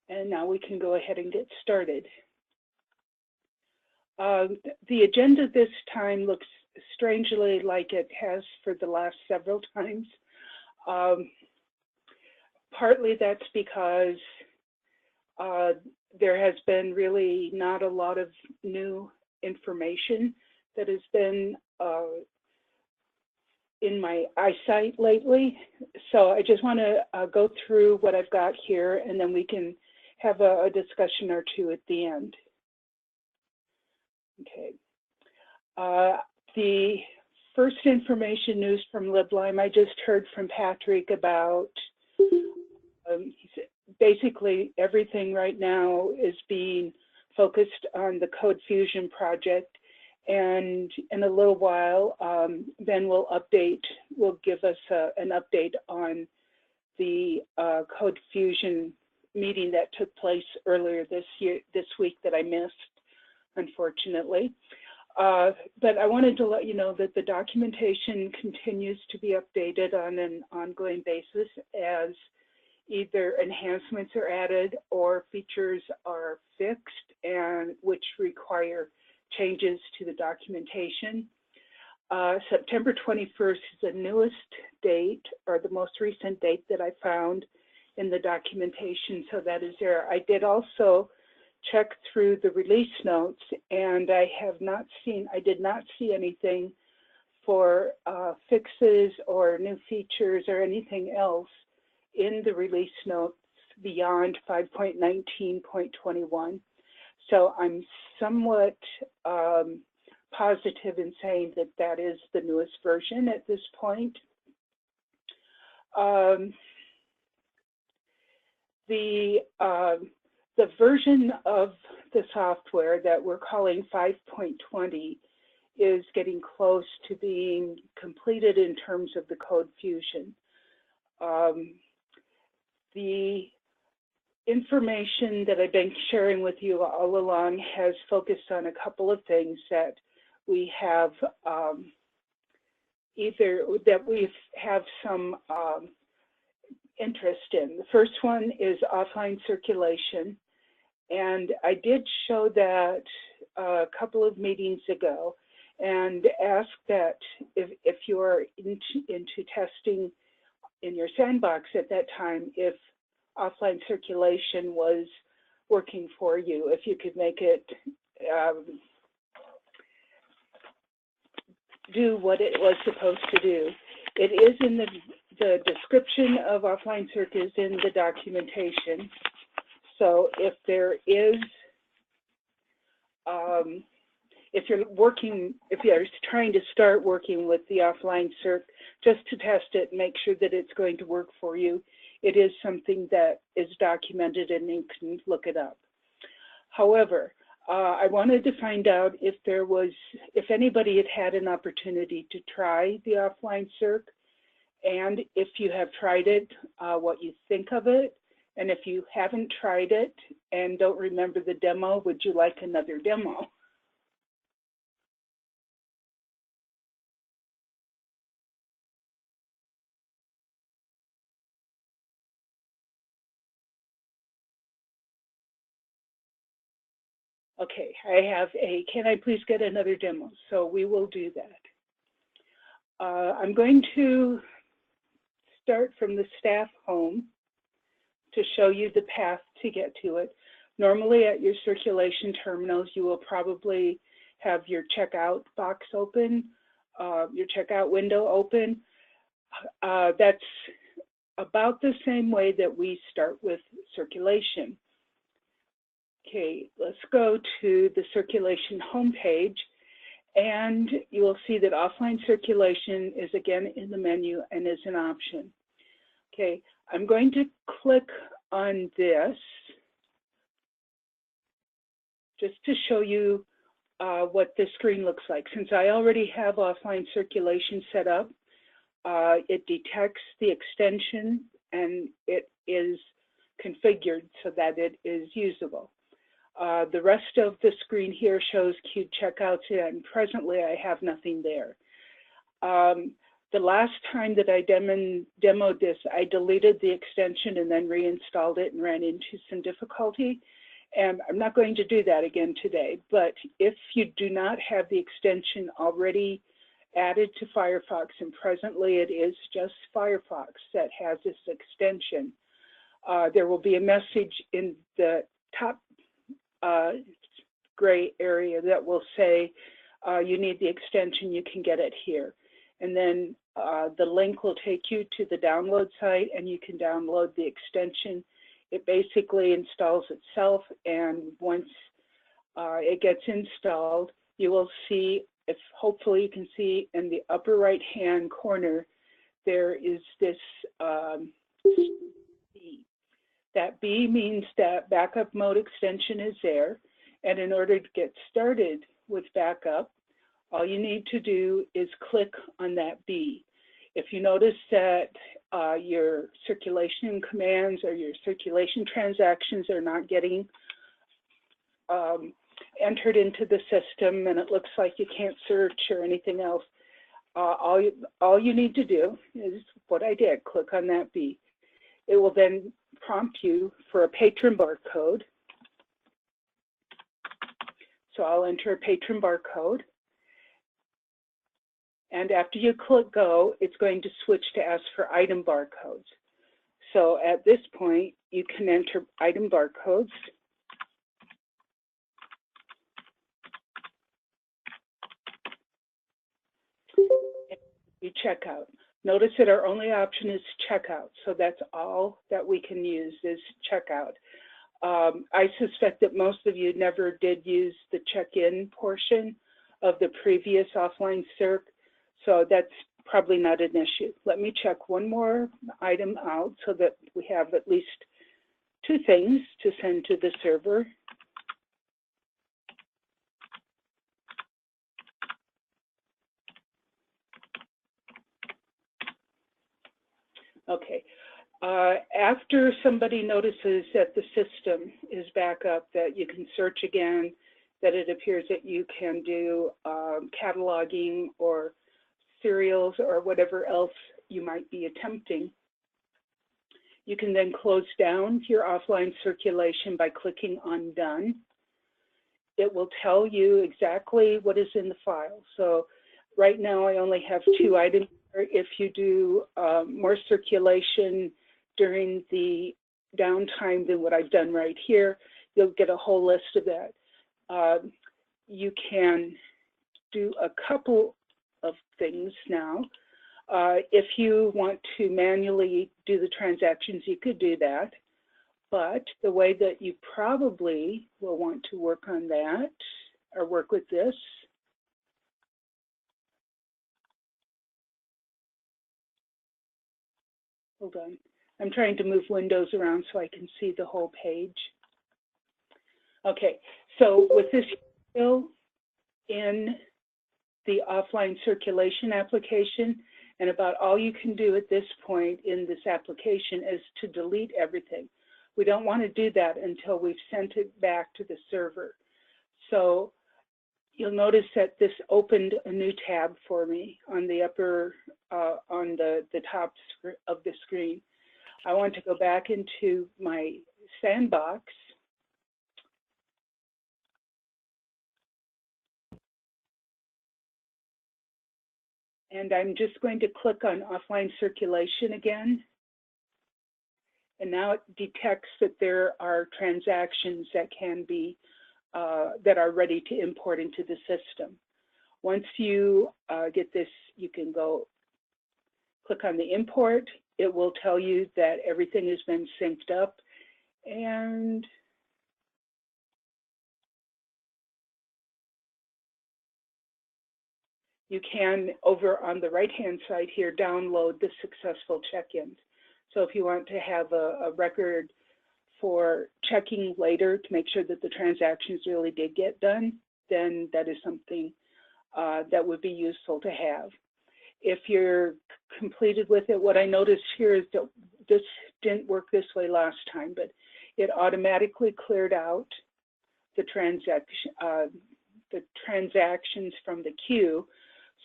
And now we can go ahead and get started. The agenda this time looks strangely like it has for the last several times. Partly that's because there has been really not a lot of new information that has been in my eyesight lately. So I just want to go through what I've got here, and then we can have a discussion or two at the end. Okay. The first information news from LibLime, I just heard from Patrick about basically everything right now is being focused on the Code Fusion project. And in a little while, Ben will give us an update on the Code Fusion meeting that took place earlier this week that I missed, unfortunately. But I wanted to let you know that the documentation continues to be updated on an ongoing basis as either enhancements are added or features are fixed, and which require changes to the documentation. September 21st is the newest date, or the most recent date that I found in the documentation, so that is there. I did also check through the release notes, and I did not see anything for fixes or new features or anything else in the release notes beyond 5.19.21. So I'm somewhat positive in saying that that is the newest version at this point. The version of the software that we're calling 5.20 is getting close to being completed in terms of the Code Fusion. The information that I've been sharing with you all along has focused on a couple of things that we have some interest in. The first one is offline circulation, and I did show that a couple of meetings ago and asked that if you're into testing in your sandbox at that time, if offline circulation was working for you, if you could make it do what it was supposed to do. It is in the description of offline circ is in the documentation. So if there is, if you're trying to start working with the offline circ, just to test it, make sure that it's going to work for you. It is something that is documented and you can look it up. However, I wanted to find out if anybody had an opportunity to try the offline circ, and if you have tried it, what you think of it. And if you haven't tried it and don't remember the demo, would you like another demo? Okay, I have can I please get another demo? So we will do that. I'm going to start from the staff home to show you the path to get to it. Normally at your circulation terminals, you will probably have your checkout box open, your checkout window open. That's about the same way that we start with circulation. Okay, let's go to the circulation homepage, and you will see that offline circulation is again in the menu and is an option. Okay, I'm going to click on this just to show you what this screen looks like. Since I already have offline circulation set up, it detects the extension and it is configured so that it is usable. The rest of the screen here shows queued checkouts, and presently I have nothing there. the last time that I demoed this, I deleted the extension and then reinstalled it and ran into some difficulty. And I'm not going to do that again today. But if you do not have the extension already added to Firefox, and presently it is just Firefox that has this extension, there will be a message in the top gray area that will say, you need the extension, you can get it here. And then the link will take you to the download site and you can download the extension. It basically installs itself, and once it gets installed, you will see, if hopefully you can see in the upper right-hand corner, there is this B. That B means that backup mode extension is there, and in order to get started with backup, all you need to do is click on that B. If you notice that your circulation commands or your circulation transactions are not getting entered into the system, and it looks like you can't search or anything else, all you need to do is what I did, click on that B. It will then prompt you for a patron barcode. So I'll enter a patron barcode. And after you click go, it's going to switch to ask for item barcodes. So at this point, you can enter item barcodes. You check out. Notice that our only option is checkout. So that's all that we can use is checkout. I suspect that most of you never did use the check-in portion of the previous offline circ. So that's probably not an issue. Let me check one more item out so that we have at least 2 things to send to the server. Okay. After somebody notices that the system is back up, that you can search again, that it appears that you can do cataloging or serials or whatever else you might be attempting, you can then close down your offline circulation by clicking on Done. It will tell you exactly what is in the file. So right now I only have 2 items. If you do more circulation during the downtime than what I've done right here, you'll get a whole list of that. You can do a couple of things now. If you want to manually do the transactions, you could do that. But the way that you probably will want to work on that or work with this hold on. I'm trying to move windows around so I can see the whole page. Okay, so with this still in the offline circulation application, and about all you can do at this point in this application is to delete everything. We don't want to do that until we've sent it back to the server. So you'll notice that this opened a new tab for me on the upper, on the top of the screen. I want to go back into my sandbox. And I'm just going to click on offline circulation again. And now it detects that there are transactions that can be, that are ready to import into the system. Once you get this, you can go click on the import. It will tell you that everything has been synced up, and you can, over on the right-hand side here, download the successful check-ins. So if you want to have a record for checking later to make sure that the transactions really did get done, then that is something that would be useful to have. If you're completed with it, what I noticed here is that this didn't work this way last time, but it automatically cleared out the transactions from the queue.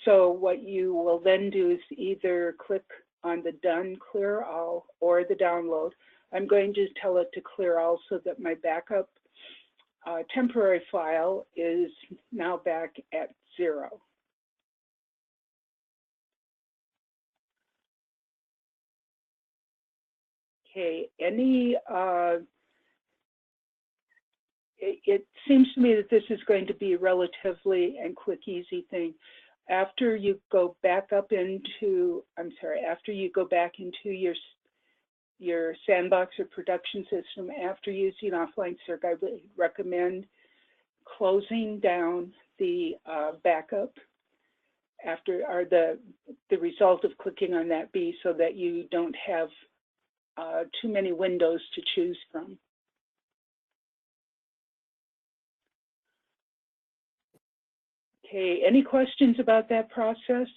So what you will then do is either click on the Done Clear All or the Download. I'm going to tell it to clear all so that my backup temporary file is now back at 0. Okay, it seems to me that this is going to be a relatively and quick, easy thing. After you go back up into, after you go back into your sandbox or production system, after using offline circ, I would recommend closing down the backup after, or the result of clicking on that B, so that you don't have too many windows to choose from. Okay, any questions about that process?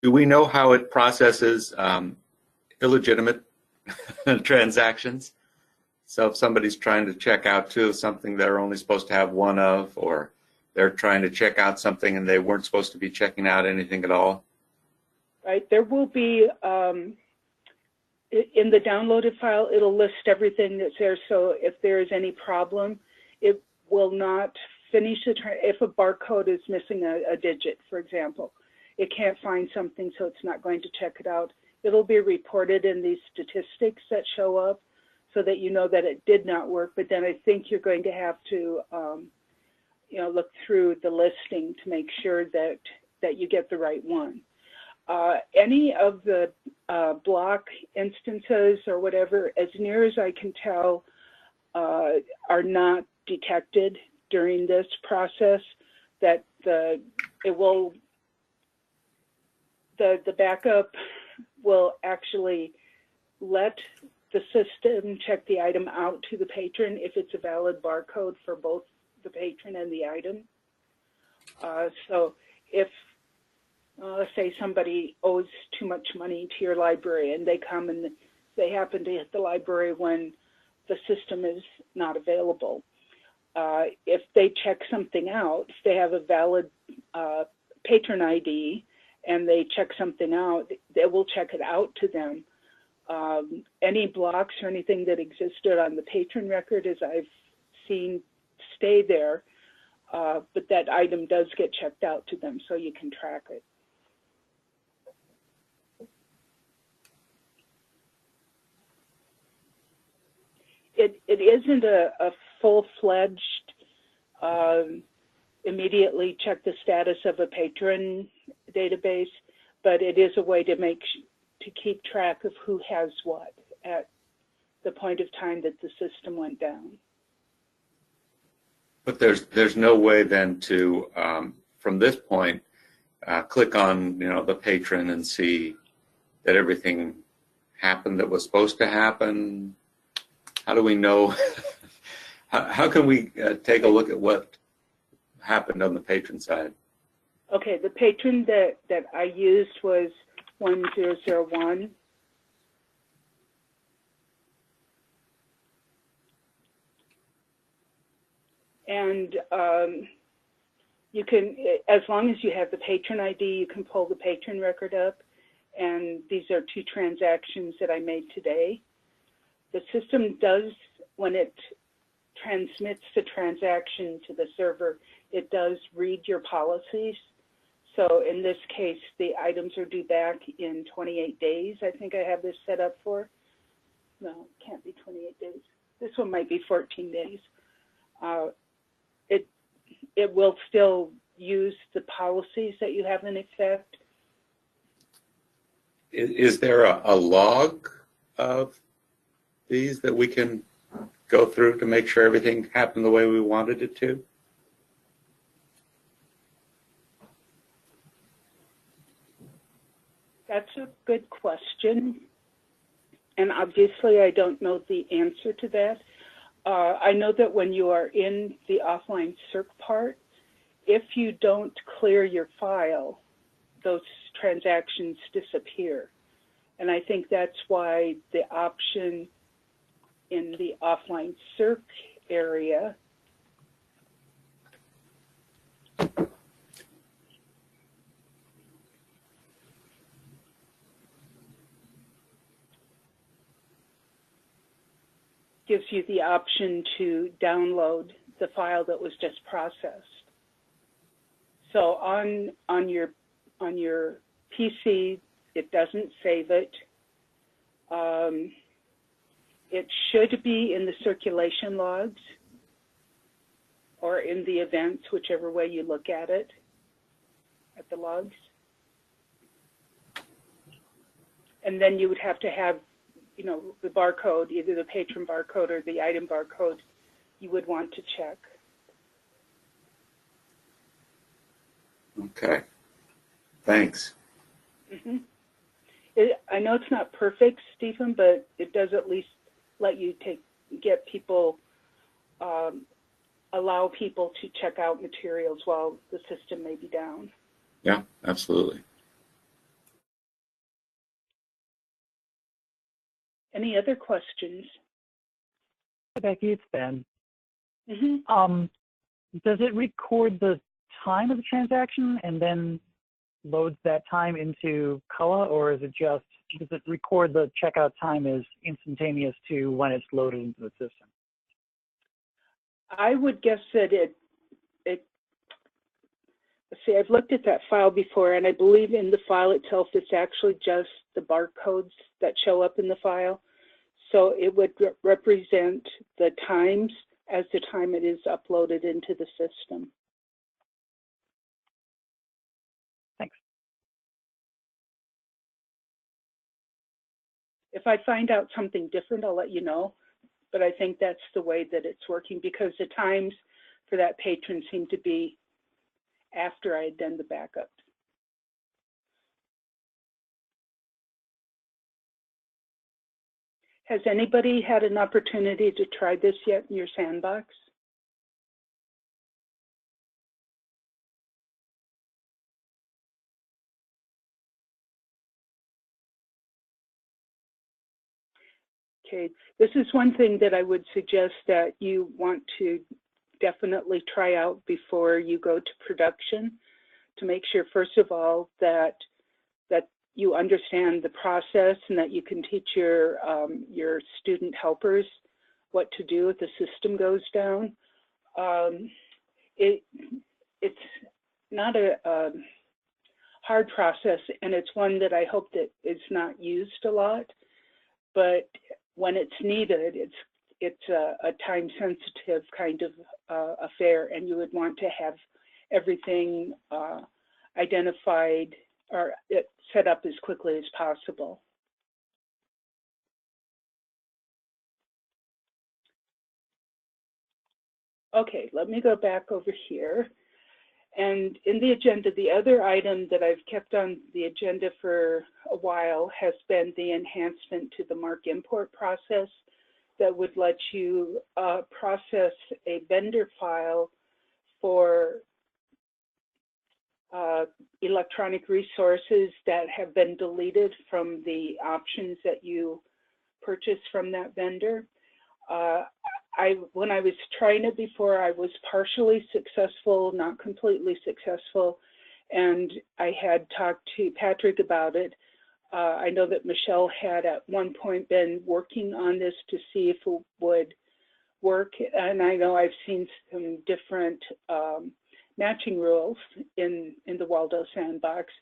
Do we know how it processes illegitimate transactions? So if somebody's trying to check out two of something they're only supposed to have one of, or they're trying to check out something and they weren't supposed to be checking out anything at all? Right, there will be, in the downloaded file, it'll list everything that's there. So if there is any problem, it will not finish if a barcode is missing a digit, for example. It can't find something, so it's not going to check it out. It'll be reported in these statistics that show up so that you know that it did not work, but then I think you're going to have to look through the listing to make sure that you get the right one. Any of the block instances or whatever, as near as I can tell, are not detected during this process, that the backup will actually let the system check the item out to the patron if it's a valid barcode for both the patron and the item. So if, let's say somebody owes too much money to your library and they come and they happen to hit the library when the system is not available. If they check something out, if they have a valid patron ID and they check something out, they will check it out to them. Any blocks or anything that existed on the patron record, as I've seen, stay there, but that item does get checked out to them so you can track it. It isn't a full-fledged immediately check the status of a patron database, but it is a way to keep track of who has what at the point of time that the system went down. But there's no way then to, from this point, click on the patron and see that everything happened that was supposed to happen. How do we know? how can we take a look at what happened on the patron side? Okay, the patron that I used was 1001. And you can, as long as you have the patron ID, you can pull the patron record up. And these are 2 transactions that I made today. The system does, when it transmits the transaction to the server, it does read your policies. So in this case, the items are due back in 28 days. I think I have this set up for. No, it can't be 28 days. This one might be 14 days. It will still use the policies that you have in effect. Is there a log of these that we can go through to make sure everything happened the way we wanted it to? That's a good question. And obviously, I don't know the answer to that. I know that when you are in the offline circ part, if you don't clear your file, those transactions disappear. And I think that's why the option in the offline circ area gives you the option to download the file that was just processed. So on your PC, it doesn't save it. It should be in the circulation logs or in the events, whichever way you look at it, at the logs. And then you would have to have, you know, the barcode, either the patron barcode or the item barcode you would want to check. Okay, thanks. Mm-hmm. I know it's not perfect, Stephen, but it does at least let you get people, allow people to check out materials while the system may be down. Yeah, absolutely. Any other questions? Hi, Becky, it's Ben. Mm-hmm. Does it record the time of the transaction and then loads that time into Koa, or is it just, does it record the checkout time as instantaneous to when it's loaded into the system? I would guess that let's see, I've looked at that file before, and I believe in the file itself, it's actually just the barcodes that show up in the file. So it would represent the times as the time it is uploaded into the system. Thanks. If I find out something different, I'll let you know. But I think that's the way that it's working, because the times for that patron seem to be after I had done the backup. Has anybody had an opportunity to try this yet in your sandbox? Okay, this is one thing that I would suggest that you want to definitely try out before you go to production, to make sure, first of all, that you understand the process and that you can teach your student helpers what to do if the system goes down. It's not a hard process, and it's one that I hope that is not used a lot, but when it's needed, it's a time-sensitive kind of affair, and you would want to have everything identified or set up as quickly as possible. Okay, let me go back over here. And in the agenda, the other item that I've kept on the agenda for a while has been the enhancement to the MARC import process that would let you process a vendor file for electronic resources that have been deleted from the options that you purchase from that vendor. When I was trying it before, I was partially successful, not completely successful, and I had talked to Patrick about it. I know that Michelle had at one point been working on this to see if it would work, and I know I've seen some different matching rules in the Waldo sandbox.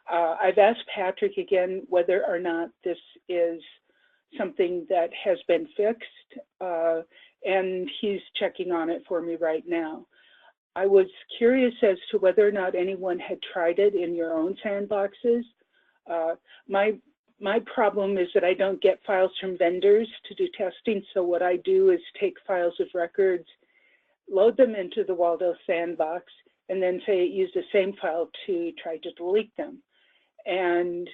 I've asked Patrick again whether or not this is something that has been fixed, and he's checking on it for me right now. I was curious as to whether or not anyone had tried it in your own sandboxes. My problem is that I don't get files from vendors to do testing, so what I do is take files of records, load them into the Waldo sandbox, and then say use the same file to try to delete them. And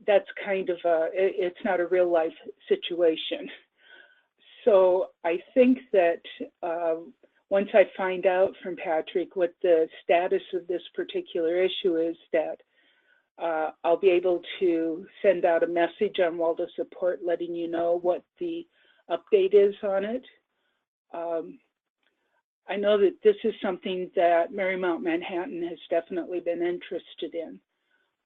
that's kind of it's not a real life situation. So I think that once I find out from Patrick what the status of this particular issue is, that I'll be able to send out a message on Waldo support letting you know what the update is on it. I know that this is something that Marymount Manhattan has definitely been interested in.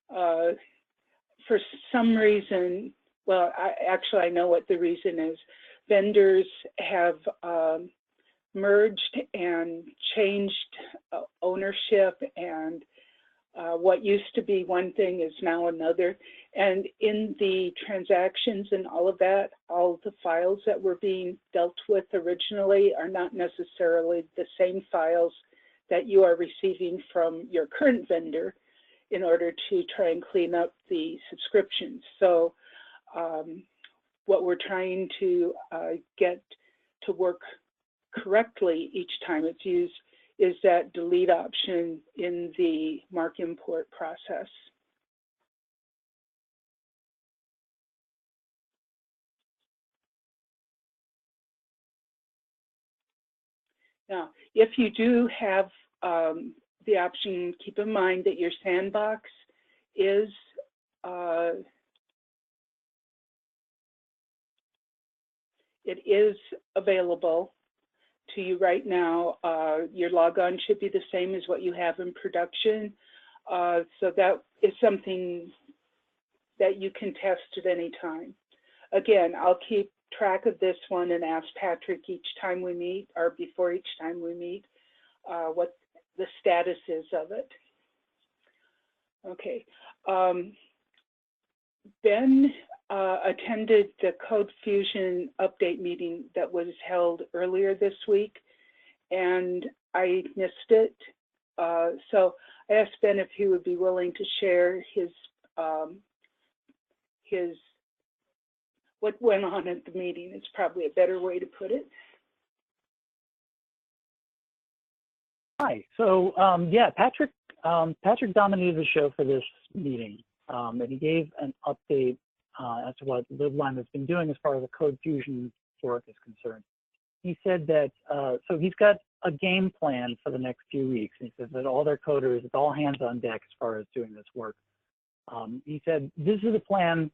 For some reason, well, I know what the reason is. vendors have merged and changed ownership, and what used to be one thing is now another. And in the transactions and all of that, all the files that were being dealt with originally are not necessarily the same files that you are receiving from your current vendor in order to try and clean up the subscriptions. So what we're trying to get to work correctly each time it's used is that delete option in the mark import process. Now, if you do have the option, keep in mind that your sandbox is it is available to you right now. Your logon should be the same as what you have in production. So that is something that you can test at any time. Again, I'll keep track of this one and ask Patrick each time we meet, or before each time we meet, what the status is of it. Okay. Ben attended the Code Fusion update meeting that was held earlier this week, and I missed it. So I asked Ben if he would be willing to share his what went on at the meeting. It's probably a better way to put it. Hi. So yeah, Patrick dominated the show for this meeting, and he gave an update as to what LibLime has been doing as far as the Code Fusion work is concerned. He said that, so he's got a game plan for the next few weeks. He says that all their coders, it's all hands on deck as far as doing this work. He said, this is the plan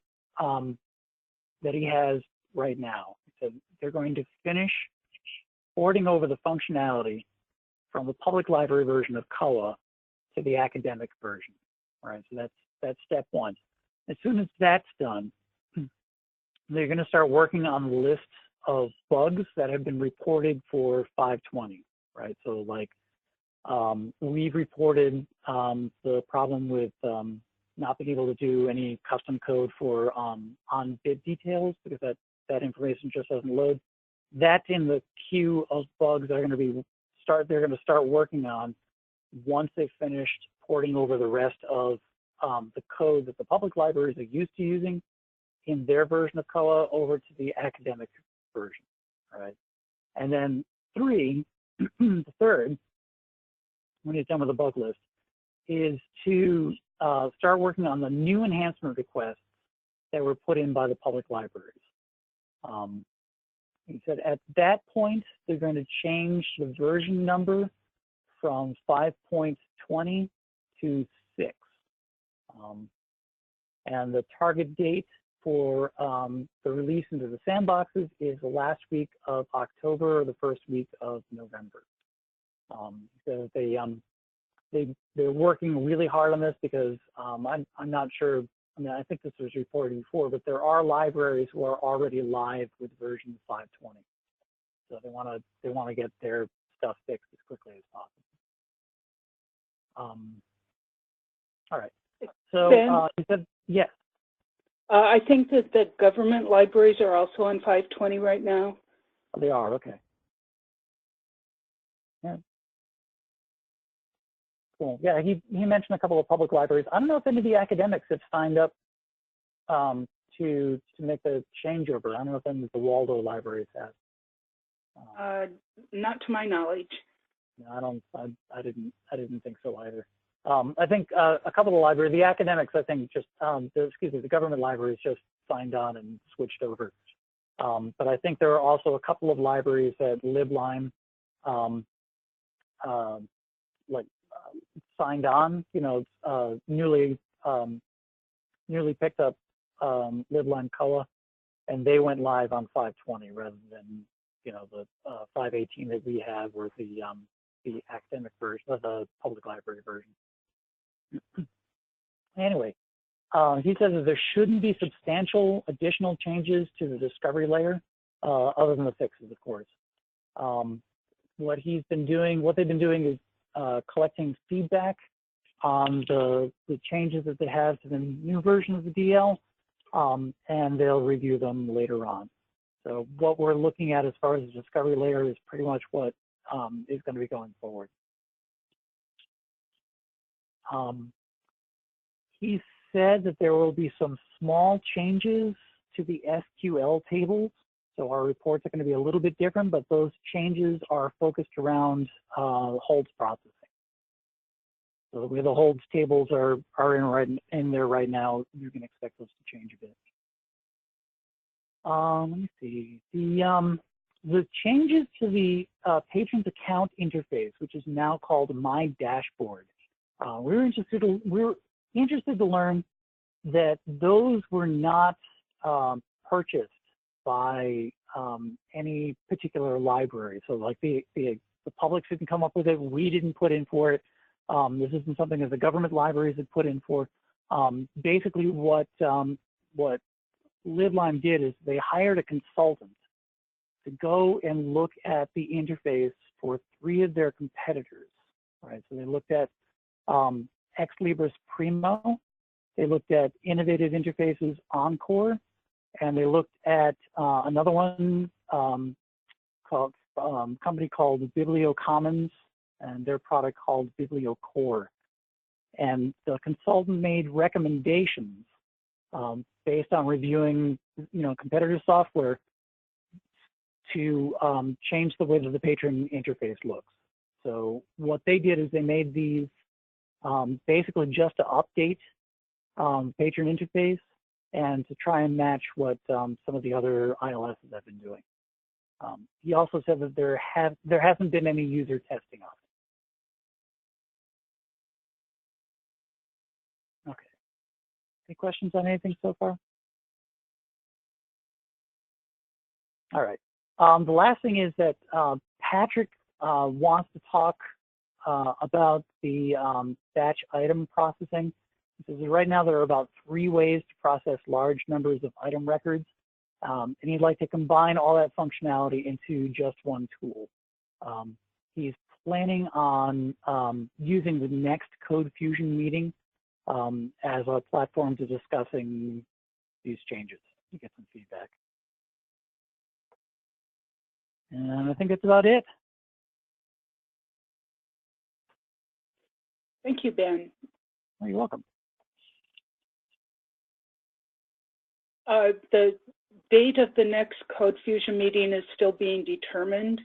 that he has right now. He said they're going to finish porting over the functionality from the public library version of COA to the academic version. All right, so that's step one. As soon as that's done, they're going to start working on the list of bugs that have been reported for 520, right? So like we've reported the problem with not being able to do any custom code for on bid details because that information just doesn't load. That's in the queue of bugs that are going to they're going to start working on once they've finished porting over the rest of the code that the public libraries are used to using in their version of COA over to the academic version, right? And then the third, when he's done with the bug list, is to start working on the new enhancement requests that were put in by the public libraries. He said at that point, they're going to change the version number from 5.20 to 6. And the target date for the release into the sandboxes is the last week of October or the first week of November. So they're working really hard on this because I'm not sure. I mean, I think this was reported before, but there are libraries who are already live with version 520. So they want to get their stuff fixed as quickly as possible. All right. So he said, yes. I think that the government libraries are also on 520 right now. They are, okay. Yeah. Cool. Yeah, he mentioned a couple of public libraries. I don't know if any of the academics have signed up to make the changeover. I don't know if any of the Waldo libraries have. Not to my knowledge. No, I didn't think so either. I think a couple of libraries, the academics, I think just, the government libraries just signed on and switched over. But I think there are also a couple of libraries at LibLime signed on, newly picked up LibLime COA, and they went live on 520 rather than, the 518 that we have or the academic version of the public library version. Anyway, he says that there shouldn't be substantial additional changes to the discovery layer other than the fixes, of course. What they've been doing is collecting feedback on the changes that they have to the new version of the DL, and they'll review them later on. So what we're looking at as far as the discovery layer is pretty much what is going to be going forward. He said that there will be some small changes to the SQL tables. So our reports are going to be a little bit different, but those changes are focused around holds processing. So the way the holds tables are in there right now, you can expect those to change a bit. Let me see. The changes to the patron's account interface, which is now called My Dashboard. We're interested to learn that those were not purchased by any particular library. So like the public didn't come up with it, we didn't put in for it. This isn't something that the government libraries had put in for. Basically what LibLime did is they hired a consultant to go and look at the interface for 3 of their competitors, right? So they looked at Ex Libris Primo, they looked at Innovative Interfaces Encore, and they looked at another one called company called BiblioCommons, and their product called BiblioCore. And the consultant made recommendations based on reviewing, competitor software to change the way that the patron interface looks. So what they did is they made these basically just to update patron interface and to try and match what some of the other ILSs have been doing. He also said that there hasn't been any user testing of it. Okay. Any questions on anything so far? All right. The last thing is that Patrick wants to talk about the batch item processing. He says right now there are about 3 ways to process large numbers of item records, and he'd like to combine all that functionality into just one tool. He's planning on using the next Code Fusion meeting as a platform to discussing these changes to get some feedback. And I think that's about it. Thank you, Ben. Oh, you're welcome. The date of the next Code Fusion meeting is still being determined.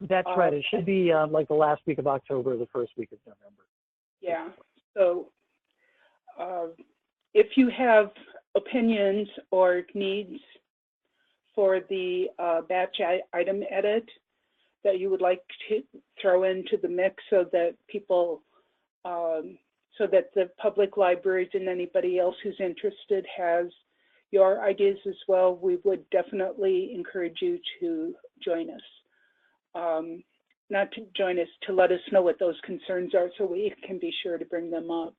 That's right. It should be like the last week of October, the first week of November. Yeah. So if you have opinions or needs for the batch item edit that you would like to throw into the mix so that people, so that the public libraries and anybody else who's interested has your ideas as well, we would definitely encourage you to join us. Not to join us, to let us know what those concerns are so we can be sure to bring them up.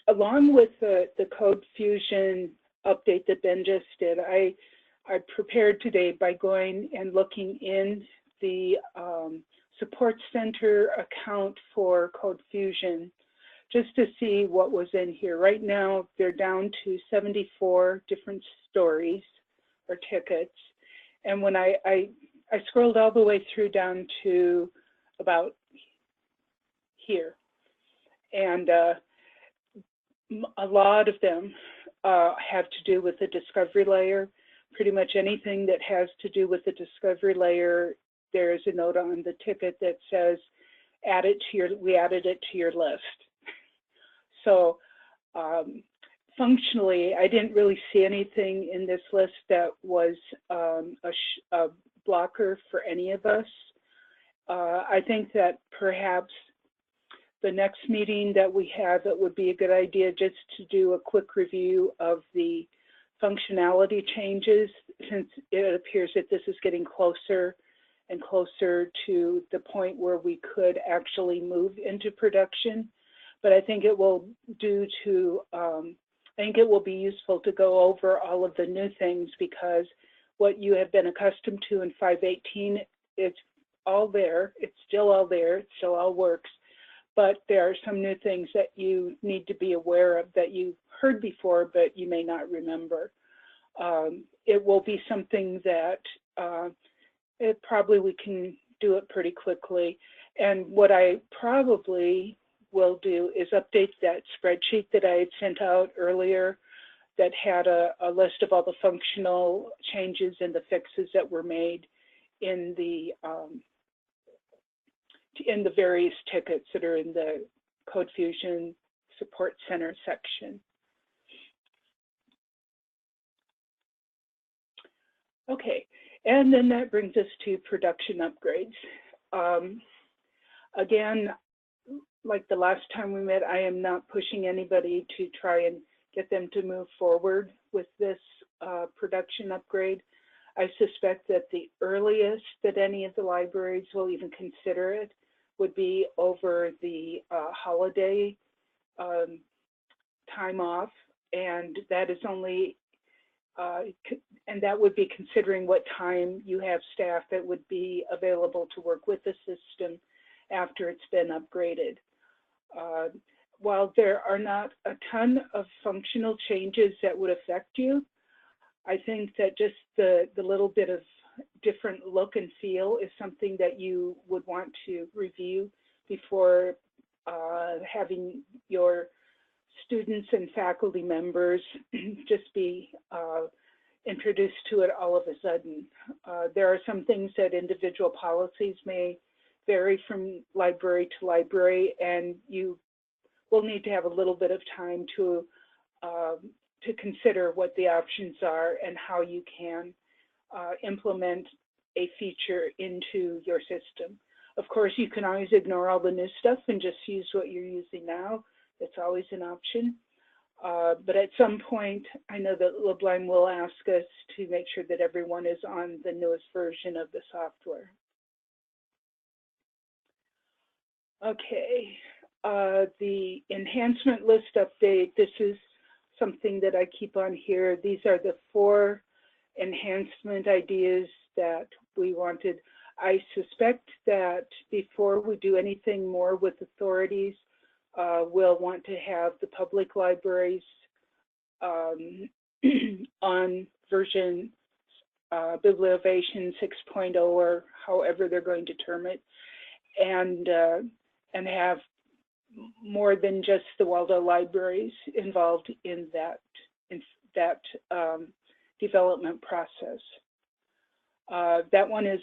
Along with the Code Fusion update that Ben just did, I prepared today by going and looking in the support center account for Code Fusion just to see what was in here. Right now, they're down to 74 different stories or tickets. And when I scrolled all the way through down to about here, and a lot of them have to do with the discovery layer. Pretty much anything that has to do with the discovery layer, there is a note on the ticket that says, we added it to your list. So functionally, I didn't really see anything in this list that was a blocker for any of us. I think that perhaps the next meeting that we have, it would be a good idea just to do a quick review of the functionality changes, since it appears that this is getting closer and closer to the point where we could actually move into production. But I think it will do to I think it will be useful to go over all of the new things, because what you have been accustomed to in 518, it's all there. It's still all there. It still all works. But there are some new things that you need to be aware of that you heard before, but you may not remember. It will be something that we can do it pretty quickly. And what I probably will do is update that spreadsheet that I had sent out earlier that had a list of all the functional changes and the fixes that were made in the various tickets that are in the Code Fusion Support Center section. Okay, and then that brings us to production upgrades. Again, like the last time we met, I am not pushing anybody to try and get them to move forward with this production upgrade. I suspect that the earliest that any of the libraries will even consider it would be over the holiday time off, and that is only, and that would be considering what time you have staff that would be available to work with the system after it's been upgraded. While there are not a ton of functional changes that would affect you, I think that just the little bit of different look and feel is something that you would want to review before having your students and faculty members just be introduced to it all of a sudden. There are some things that individual policies may vary from library to library, and you will need to have a little bit of time to consider what the options are and how you can implement a feature into your system. Of course, you can always ignore all the new stuff and just use what you're using now. It's always an option. But at some point, I know that LeBlanc will ask us to make sure that everyone is on the newest version of the software. Okay, the enhancement list update, this is something that I keep on here. These are the 4 enhancement ideas that we wanted. I suspect that before we do anything more with authorities, we'll want to have the public libraries on version Bibliovation 6.0 or however they're going to term it, and have more than just the Waldo libraries involved in that development process. That one is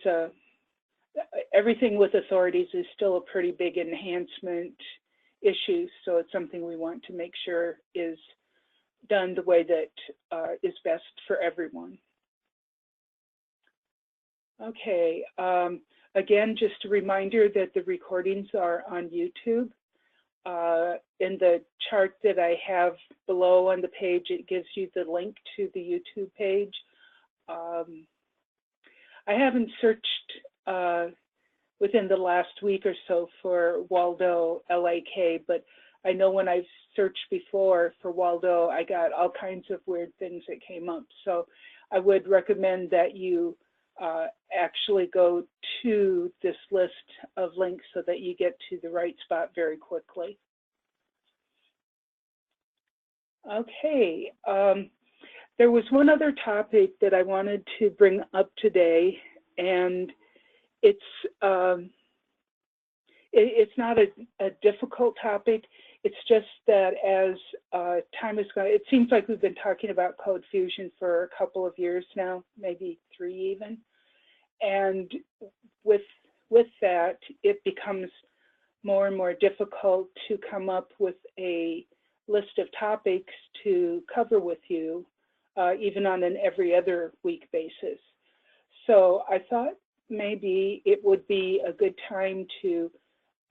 everything with authorities is still a pretty big enhancement issue, so it's something we want to make sure is done the way that is best for everyone. Okay, again, just a reminder that the recordings are on YouTube. In the chart that I have below on the page, it gives you the link to the YouTube page. I haven't searched within the last week or so for Waldo LAK, but I know when I've searched before for Waldo, I got all kinds of weird things that came up. So I would recommend that you actually go to this list of links so that you get to the right spot very quickly. Okay, there was one other topic that I wanted to bring up today, and it's not a difficult topic. It's just that as time has gone, it seems like we've been talking about Code Fusion for a couple of years now, maybe 3 even. And with that, it becomes more and more difficult to come up with a list of topics to cover with you, even on an every other week basis. So I thought maybe it would be a good time to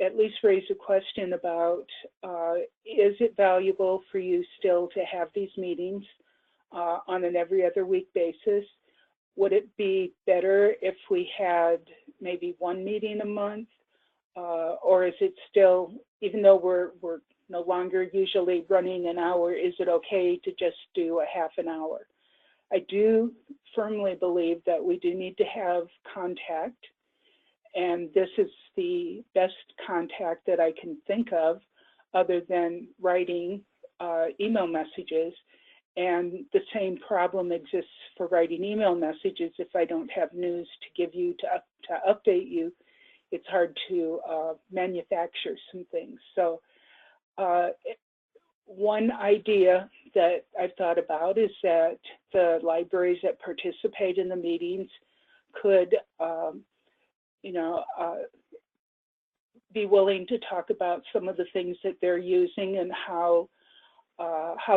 at least raise a question about, is it valuable for you still to have these meetings on an every other week basis? Would it be better if we had maybe 1 meeting a month? Or is it still, even though we're no longer usually running an hour, is it okay to just do a half an hour? I do firmly believe that we do need to have contact, and this is the best contact that I can think of other than writing email messages. And the same problem exists for writing email messages. If I don't have news to give you to update you, it's hard to manufacture some things. So one idea that I've thought about is that the libraries that participate in the meetings could, be willing to talk about some of the things that they're using and how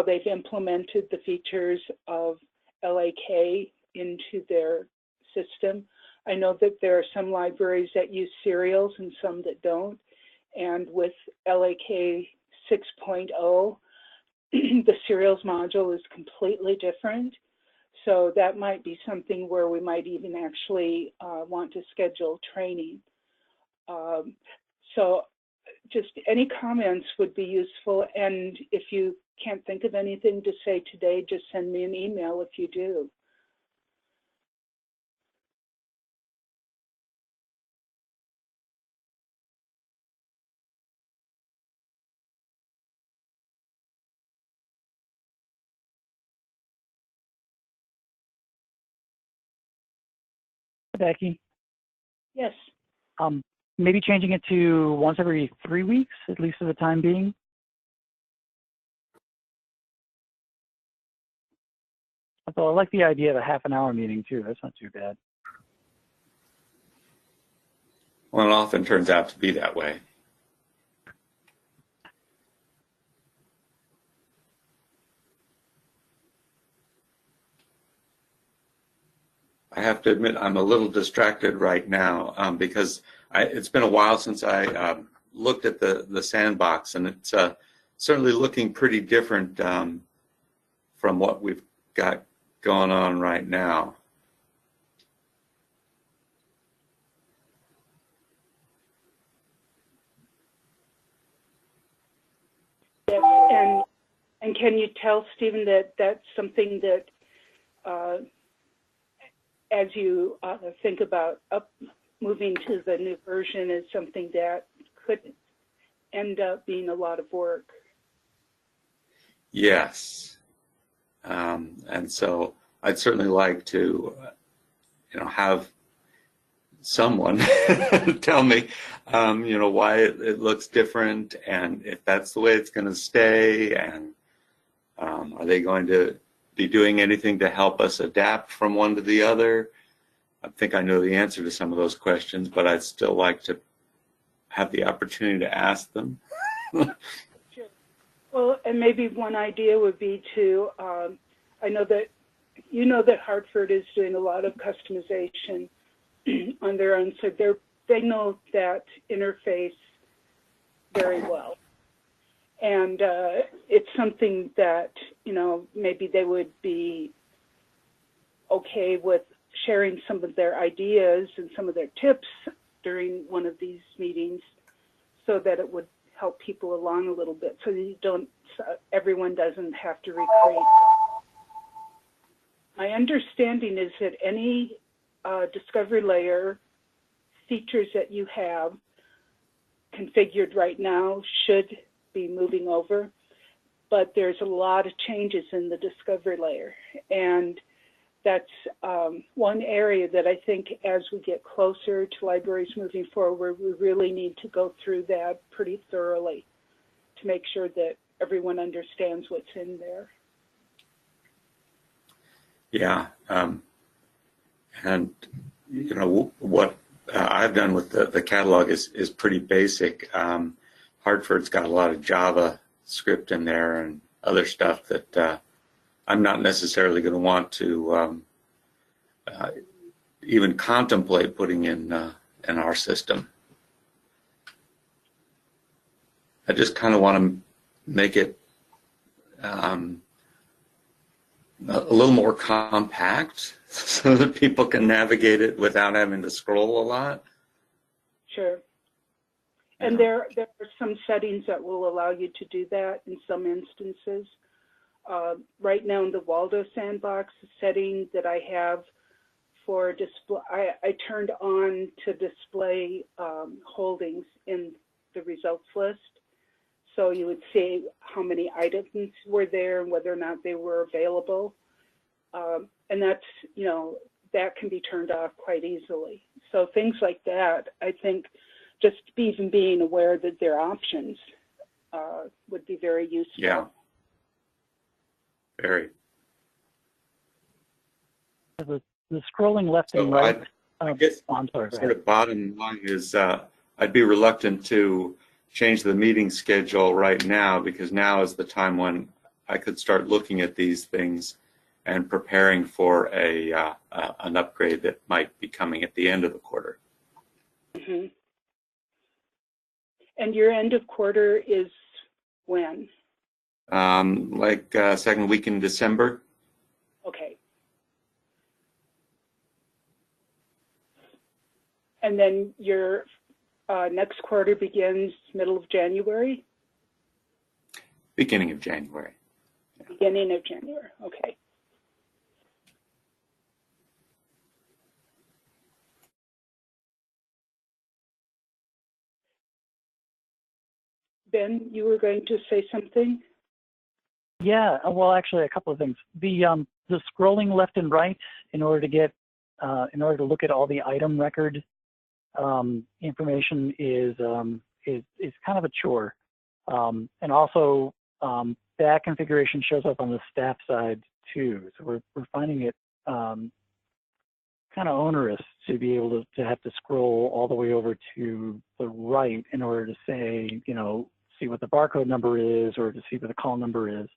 they've implemented the features of LAK into their system. I know that there are some libraries that use serials and some that don't. And with LAK 6.0, the serials module is completely different. So that might be something where we might even actually want to schedule training. So just any comments would be useful. And if you can't think of anything to say today, just send me an email if you do. Becky? Yes. Maybe changing it to once every 3 weeks, at least for the time being. Although I like the idea of a half an hour meeting too. That's not too bad. Well, it often turns out to be that way. I have to admit I'm a little distracted right now because it's been a while since I looked at the sandbox, and it's certainly looking pretty different from what we've got going on right now. Yes, and can you tell Stephen that that's something that as you think about moving to the new version is something that could end up being a lot of work? Yes, and so I'd certainly like to, have someone tell me, why it looks different, and if that's the way it's going to stay, and are they going to be doing anything to help us adapt from one to the other? I think I know the answer to some of those questions, but I'd still like to have the opportunity to ask them. Sure. Well, and maybe one idea would be to, I know that that Hartford is doing a lot of customization on their own, so they know that interface very well. And it's something that, maybe they would be okay with sharing some of their ideas and some of their tips during one of these meetings so that it would help people along a little bit so that everyone doesn't have to recreate. My understanding is that any discovery layer features that you have configured right now should be moving over, but there's a lot of changes in the discovery layer, and that's one area that I think as we get closer to libraries moving forward, we really need to go through that pretty thoroughly to make sure that everyone understands what's in there. Yeah, and what I've done with the catalog is pretty basic. Hartford's got a lot of Java script in there and other stuff that I'm not necessarily going to want to even contemplate putting in our system. I just kind of want to make it a little more compact so that people can navigate it without having to scroll a lot. Sure. And there are some settings that will allow you to do that in some instances. Right now in the Waldo sandbox setting that I have for display, I turned on to display holdings in the results list. So you would see how many items were there and whether or not they were available. And that's, that can be turned off quite easily. So things like that, I think just even being aware that there are options would be very useful. Yeah, very. The scrolling left and right. I guess I'm sorry, sort of bottom line is I'd be reluctant to change the meeting schedule right now, because now is the time when I could start looking at these things and preparing for an upgrade that might be coming at the end of the quarter. Mm-hmm. And your end of quarter is when? Second week in December. Okay. And then your next quarter begins middle of January? Beginning of January. Yeah. Beginning of January, okay. Ben, you were going to say something? Yeah, well, actually, a couple of things. The scrolling left and right in order to get, in order to look at all the item record information is kind of a chore. And also, that configuration shows up on the staff side too. So we're finding it kind of onerous to be able to have to scroll all the way over to the right in order to say, see what the barcode number is or to see what the call number is.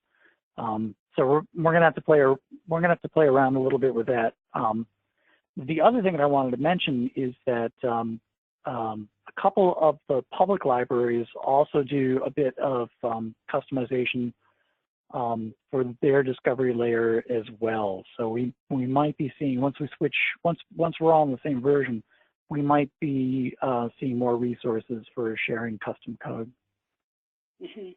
So we're gonna have to play around a little bit with that. The other thing that I wanted to mention is that a couple of the public libraries also do a bit of customization for their discovery layer as well. So we might be seeing, once we're all in the same version, we might be seeing more resources for sharing custom code. Mm-hmm.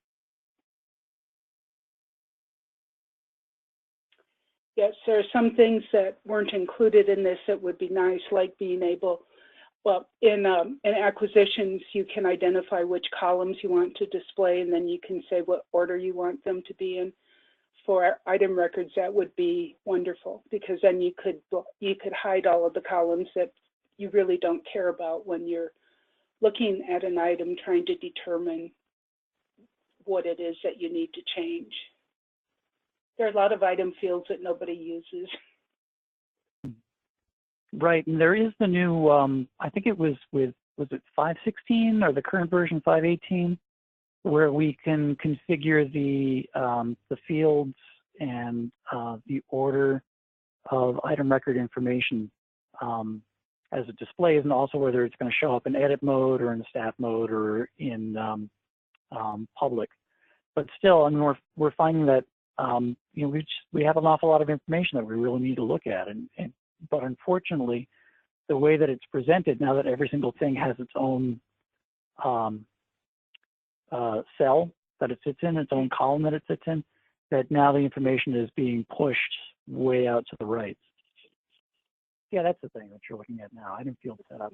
Yes, there are some things that weren't included in this that would be nice, like being able, well, in acquisitions, you can identify which columns you want to display, and then you can say what order you want them to be in. For item records, that would be wonderful, because then you could hide all of the columns that you really don't care about when you're looking at an item trying to determine what it is that you need to change. There are a lot of item fields that nobody uses. Right, and there is the new, I think it was it 5.16 or the current version 5.18, where we can configure the fields and the order of item record information as it displays, and also whether it's going to show up in edit mode or in staff mode or in public. But still, I mean, we're finding that we have an awful lot of information that we really need to look at, but unfortunately, the way that it's presented now that every single thing has its own cell that it sits in, its own column that it sits in, that now the information is being pushed way out to the right. Yeah, that's the thing that you're looking at now. Item field setup.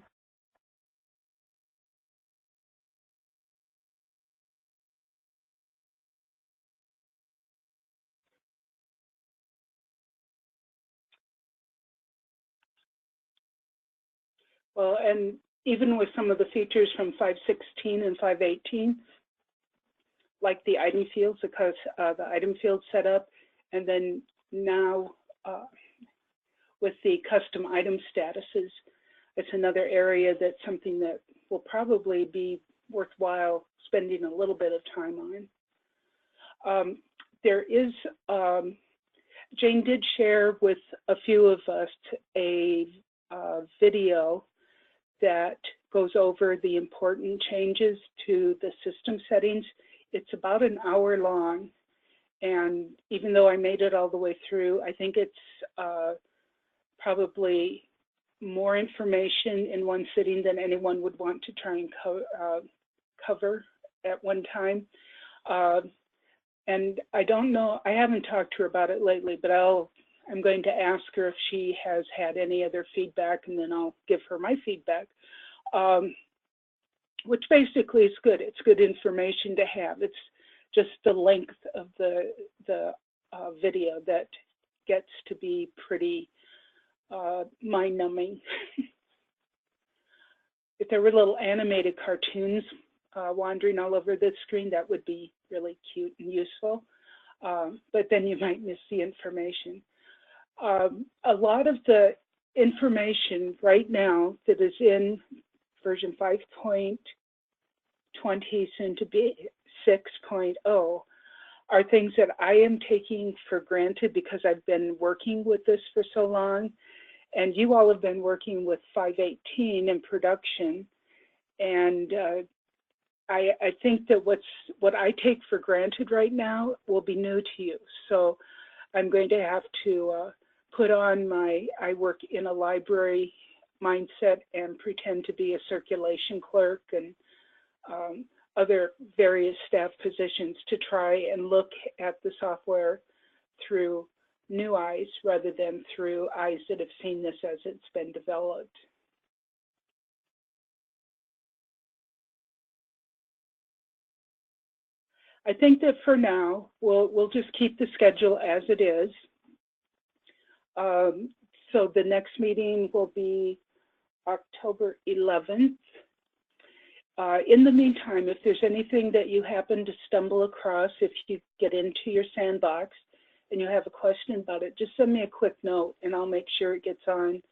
Well, and even with some of the features from 5.16 and 5.18, like the item fields, because the item field setup, and then now with the custom item statuses, it's another area that's something that will probably be worthwhile spending a little bit of time on. There is, Jane did share with a few of us a video that goes over the important changes to the system settings. It's about an hour long, and even though I made it all the way through, I think it's probably more information in one sitting than anyone would want to try and cover at one time. And I don't know, I haven't talked to her about it lately, but I'm going to ask her if she has had any other feedback, and then I'll give her my feedback, which basically is good. It's good information to have. It's just the length of the video that gets to be pretty mind-numbing. If there were little animated cartoons wandering all over the screen, that would be really cute and useful. But then you might miss the information. A lot of the information right now that is in version 5.20, soon to be 6.0, are things that I am taking for granted because I've been working with this for so long. And you all have been working with 5.18 in production. And I think that what I take for granted right now will be new to you. So I'm going to have to put on I work in a library mindset and pretend to be a circulation clerk and other various staff positions to try and look at the software through new eyes rather than through eyes that have seen this as it's been developed. I think that for now, we'll just keep the schedule as it is. So the next meeting will be October 11th. In the meantime, if there's anything that you happen to stumble across, if you get into your sandbox and you have a question about it, just send me a quick note and I'll make sure it gets on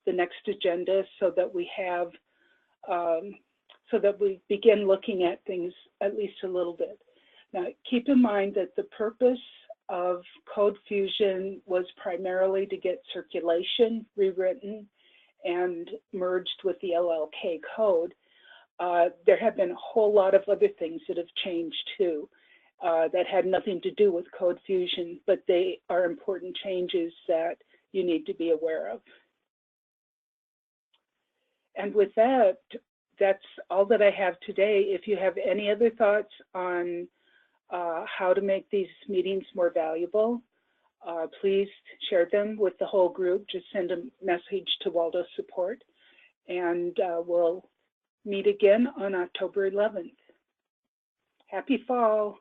the next agenda so that we have, so that we begin looking at things at least a little bit. Now, keep in mind that the purpose of Code Fusion was primarily to get circulation rewritten and merged with the LLK code. There have been a whole lot of other things that have changed too that had nothing to do with Code Fusion, but they are important changes that you need to be aware of. And with that, that's all that I have today. If you have any other thoughts on how to make these meetings more valuable, please share them with the whole group. Just send a message to Waldo Support, and we'll meet again on October 11th. Happy fall.